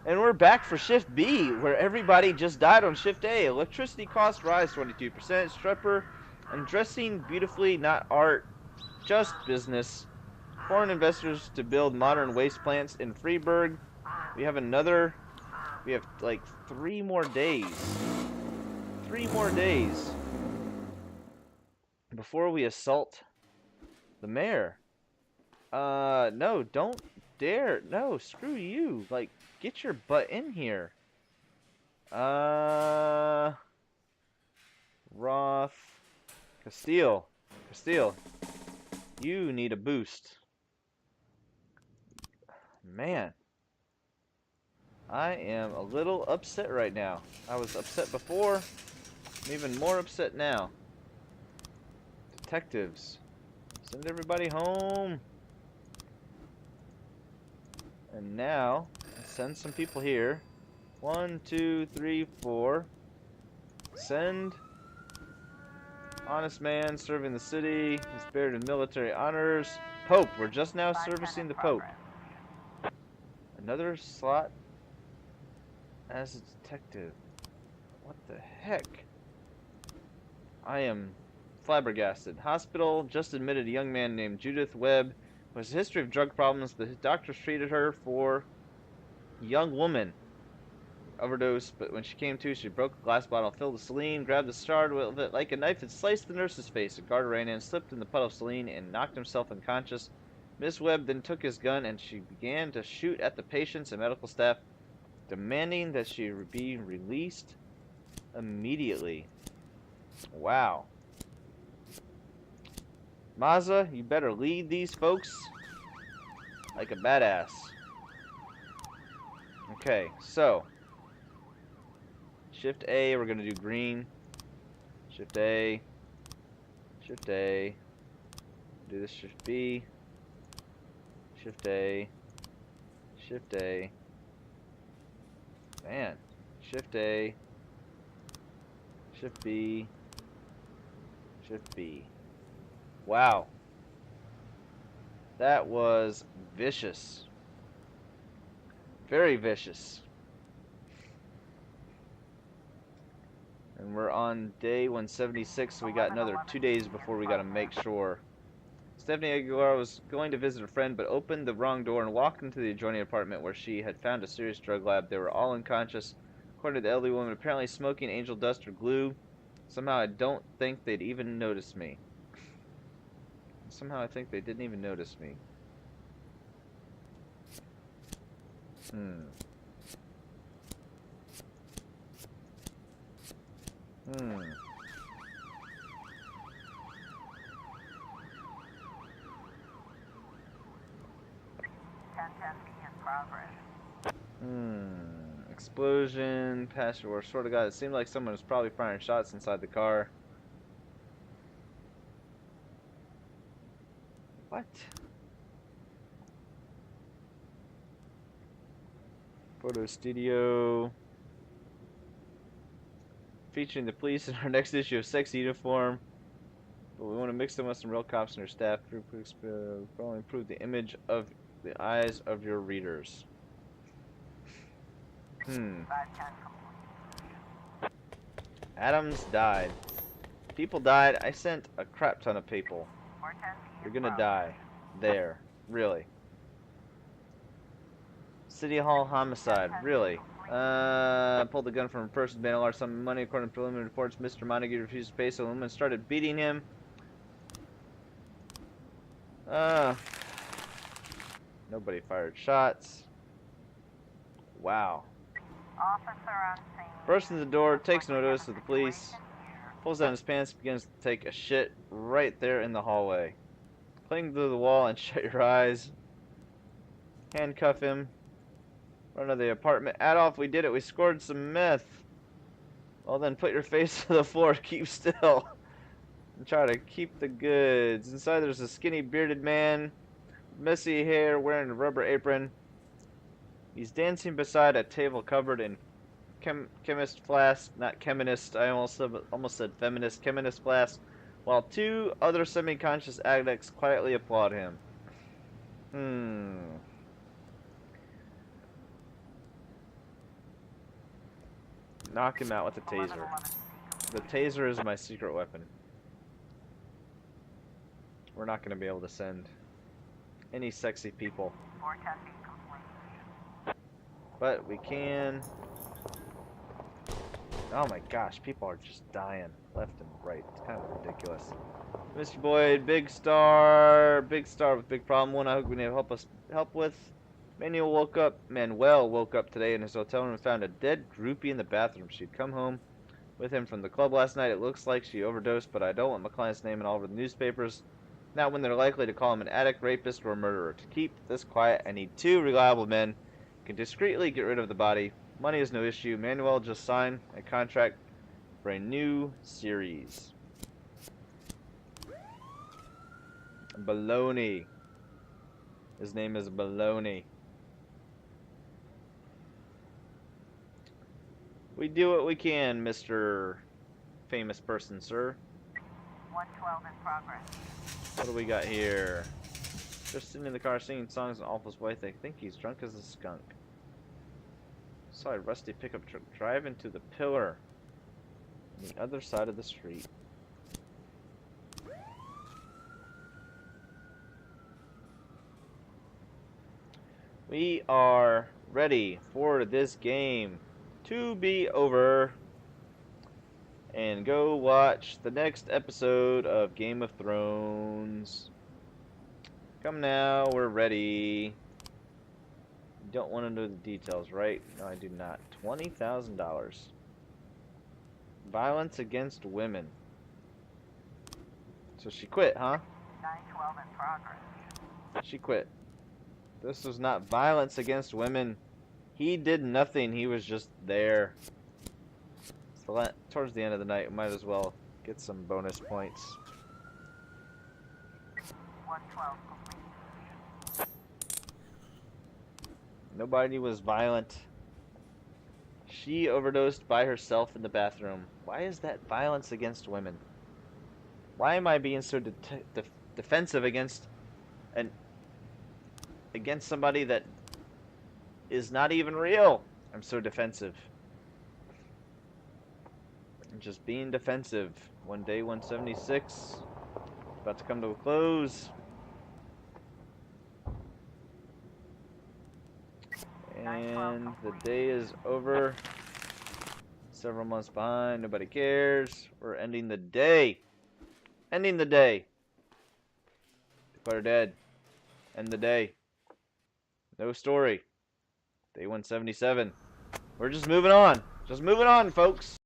And we're back for Shift B, where everybody just died on Shift A. Electricity costs rise 22%. Strepper undressing beautifully, not art, just business. Foreign investors to build modern waste plants in Freiburg. We have like 3 more days. 3 more days before we assault the mayor. No, don't dare. No, screw you. Like, get your butt in here. Roth. Castile. Castile. You need a boost. Man. I am a little upset right now. I was upset before. I'm even more upset now. Detectives. Send everybody home. And now, send some people here. 1, 2, 3, 4. Send. Honest man serving the city. Is buried in military honors. Pope. We're just now servicing the Pope. Another slot as a detective. What the heck? I am flabbergasted. Hospital just admitted a young man named Judith Webb who has a history of drug problems. The doctors treated her for young woman overdose, but when she came to, she broke a glass bottle filled with saline, grabbed the shard with it like a knife, and sliced the nurse's face. A guard ran in, slipped in the puddle of saline, and knocked himself unconscious. Miss Webb then took his gun, and she began to shoot at the patients and medical staff, demanding that she be released immediately. Wow. Mazza, you better lead these folks like a badass. Okay, so Shift A, we're gonna do green. Shift A. Shift A. Do this. Shift B. Shift A. Shift A. Man. Shift A. Shift B. Shift B. Wow. That was vicious. Very vicious. And we're on day 176, so we got another 2 days before we gotta make sure. Stephanie Aguilar was going to visit a friend, but opened the wrong door and walked into the adjoining apartment where she had found a serious drug lab. They were all unconscious, according to the elderly woman, apparently smoking angel dust or glue. Somehow I don't think they'd even notice me. Somehow I think they didn't even notice me. Hmm. Explosion, passenger war, sort of guy. It seemed like someone was probably firing shots inside the car. What? Photo studio. Featuring the police in our next issue of Sexy Uniform. But we want to mix them with some real cops and their staff. Probably improve the image of the eyes of your readers. Adams died. People died. I sent a crap ton of people. You're gonna die. There. Really. City Hall homicide. Really. Pulled the gun from a person, made a large sum of money. According to preliminary reports, Mr. Montague refused to pay, so the woman started beating him. Nobody fired shots. Wow. Bursts into the door, takes notice of the police, pulls down his pants, begins to take a shit right there in the hallway. Cling to the wall and shut your eyes. Handcuff him. Run to the apartment. Adolf, we did it. We scored some meth. Well then, put your face to the floor. Keep still. And try to keep the goods. Inside there's a skinny bearded man. Messy hair, wearing a rubber apron. He's dancing beside a table covered in chemist flask, not cheminist, I almost said feminist, cheminist flask, while 2 other semi-conscious addicts quietly applaud him. Knock him out with a taser. The taser is my secret weapon. We're not going to be able to send any sexy people. But we can. Oh my gosh, people are just dying left and right. It's kind of ridiculous. Mr. Boyd, big star with big problem. One I hope we can help with. Manuel woke up today in his hotel room and found a dead groupie in the bathroom. She'd come home with him from the club last night. It looks like she overdosed, but I don't want my client's name in all over the newspapers. Not when they're likely to call him an addict, rapist, or murderer. To keep this quiet, I need 2 reliable men who can discreetly get rid of the body. Money is no issue. Manuel just signed a contract for a new series. Baloney. His name is Baloney. We do what we can, Mr. Famous Person, sir. 112 in progress. What do we got here? Just sitting in the car singing songs and Awful's wife. They think he's drunk as a skunk. Saw a rusty pickup truck drive into the pillar on the other side of the street. We are ready for this game to be over and go watch the next episode of Game of Thrones. Come now, we're ready. Don't want to know the details, right? No, I do not. $20,000. Violence against women. So she quit, huh? 912 in progress. She quit. This was not violence against women. He did nothing. He was just there. So towards the end of the night, we might as well get some bonus points. 112 complete. Nobody was violent. She overdosed by herself in the bathroom. Why is that violence against women? Why am I being so defensive against somebody that is not even real? I'm so defensive. I'm just being defensive. One day 176. About to come to a close. And the day is over. Several months behind. Nobody cares. We're ending the day. Ending the day. Declare dead. End the day. No story. Day 177. We're just moving on. Just moving on, folks.